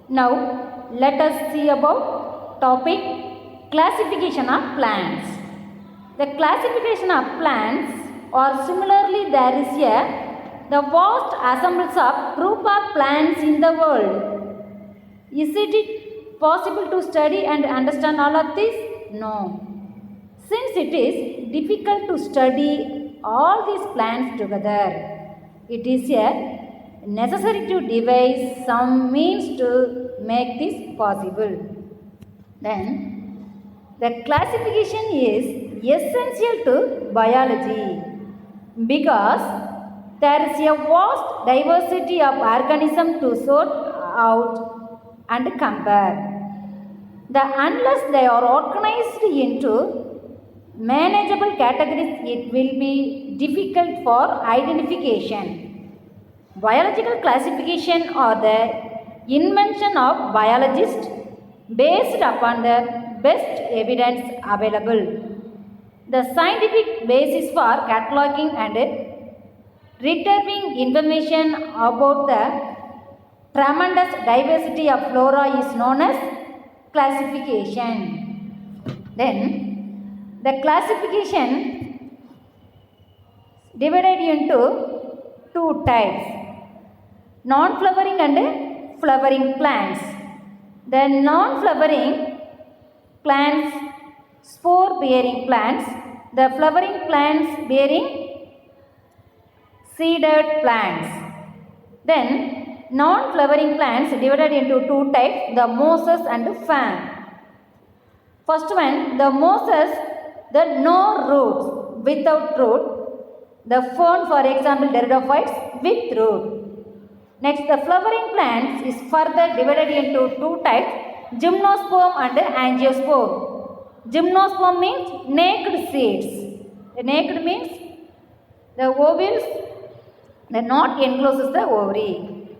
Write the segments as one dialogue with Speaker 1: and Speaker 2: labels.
Speaker 1: Now let us see about topic classification of plants. The classification of plants, or similarly there is a the vast assemblies of group of plants in the world. Is it possible to study and understand all of this? No. Since it is difficult to study all these plants together, it is a necessary to devise some means to make this possible. Then the classification is essential to biology because there is a vast diversity of organisms to sort out and compare. Unless they are organized into manageable categories, it will be difficult for identification. Biological classification are the invention of biologists based upon the best evidence available. The scientific basis for cataloging and retrieving information about the tremendous diversity of flora is known as classification. Then the classification divided into two types: non-flowering and flowering plants. The non-flowering plants, spore-bearing plants, the flowering plants bearing seeded plants. Then non-flowering plants divided into two types: the mosses and fern. First one, the mosses, the no roots, without root. The fern, for example, pteridophytes, with root. Next, the flowering plants is further divided into two types: gymnosperm and angiosperm. Gymnosperm means naked seeds. The naked means the ovules, the knot encloses the ovary.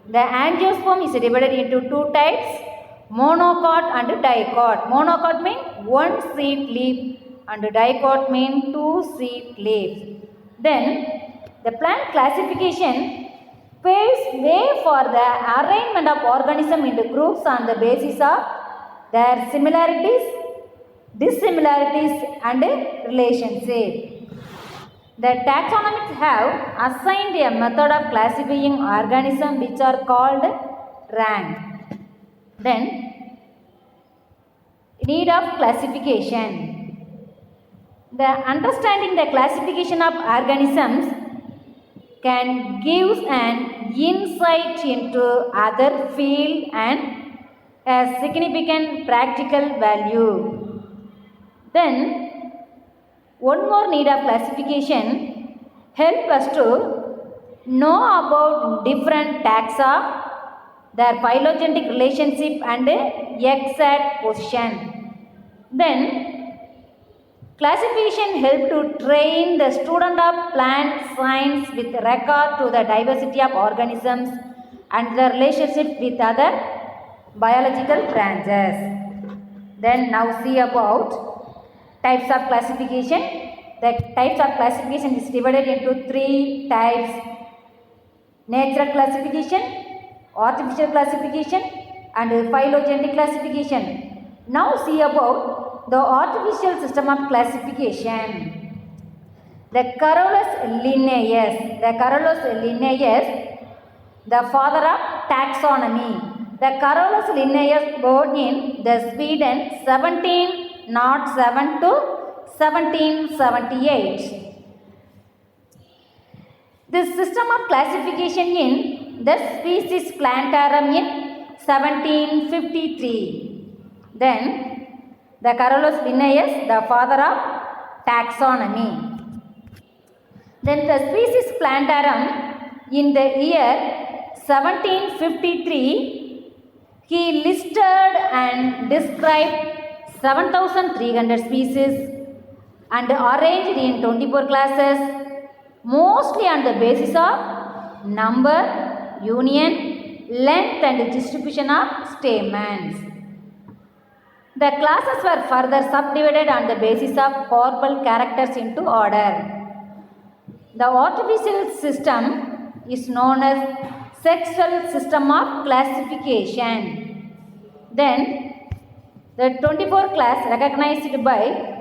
Speaker 1: The angiosperm is divided into two types: monocot and dicot. Monocot means one seed leaf and dicot means two seed leaves. Then the plant classification paves way for the arrangement of organisms into groups on the basis of their similarities, dissimilarities and relationship. The taxonomists have assigned a method of classifying organisms which are called rank. Then need of classification. The understanding the classification of organisms can give an insight into other field and a significant practical value. Then one more need of classification help us to know about different taxa, their phylogenetic relationship and exact position. Then classification help to train the student of plant science with regard to the diversity of organisms and the relationship with other biological branches. Then now see about types of classification. The types of classification is divided into three types: natural classification, artificial classification and phylogenetic classification. Now see about the artificial system of classification. The Carolus Linnaeus. The Carolus Linnaeus, the father of taxonomy. The Carolus Linnaeus born in the Sweden 1707 to 1778. This system of classification in the species Plantarum in 1753. Then the Carolus Linnaeus, the father of taxonomy. Then the species Plantarum in the year 1753, he listed and described 7,300 species and arranged in 24 classes, mostly on the basis of number, union, length and distribution of stamens. The classes were further subdivided on the basis of corporal characters into order. The artificial system is known as sexual system of classification. Then the 24th class recognized by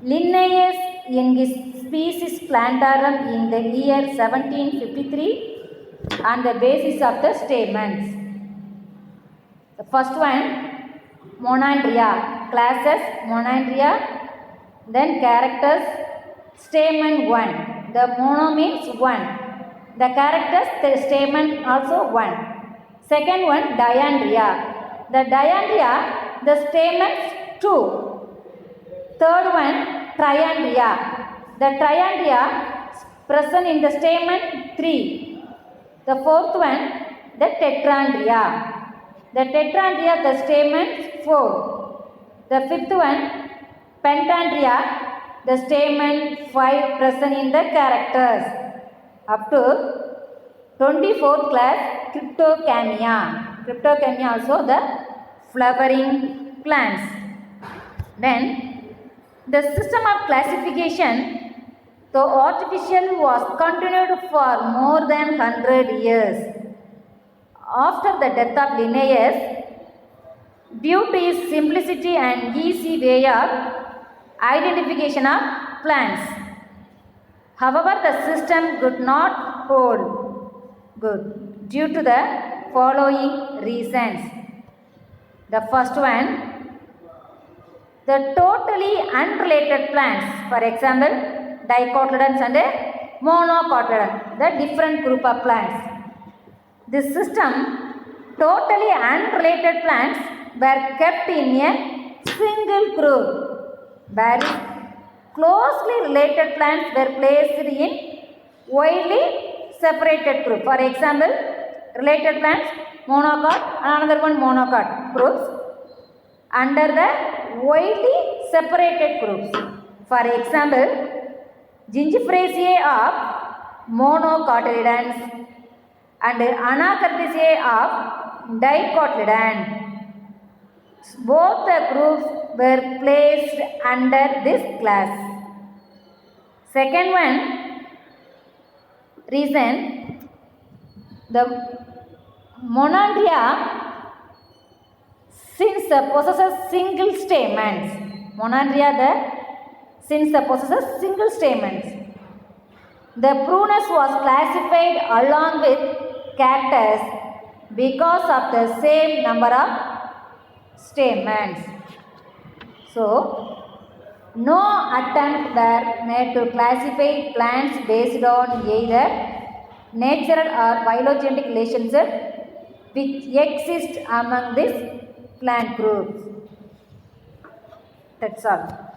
Speaker 1: Linnaeus in his Species Plantarum in the year 1753 on the basis of the statements. The first one, Monandria, classes Monandria, then characters, statement 1. The mono means 1. The characters, the statement also 1. Second one, Diandria. The Diandria, the statements 2. Third one, Triandria. The Triandria present in the statement 3. The fourth one, the Tetrandria. The Tetrandria, the statement 4. The fifth one, Pentandria, the statement 5 present in the characters. Up to 24th class, Cryptogamia. Cryptogamia also the flowering plants. Then the system of classification, though artificial, was continued for more than 100 years. After the death of Linnaeus, due to his simplicity and easy way of identification of plants. However, the system could not hold good due to the following reasons. The first one, the totally unrelated plants, for example, dicotyledons and monocotyledons, the different group of plants. This system, totally unrelated plants were kept in a single group, whereas closely related plants were placed in widely separated group. For example, related plants, monocot, another one monocot groups under the widely separated groups. For example, Gingiferaceae of monocotyledons and Anacardiaceae of dicotyledon. Both the groups were placed under this class. Second one, reason, the Monandria, since possesses single stamens. Monandria, since possesses single stamens. The Prunus was classified along with Cactus because of the same number of stamens. So, no attempt were made to classify plants based on either natural or phylogenetic relationship which exist among these plant groups. That's all.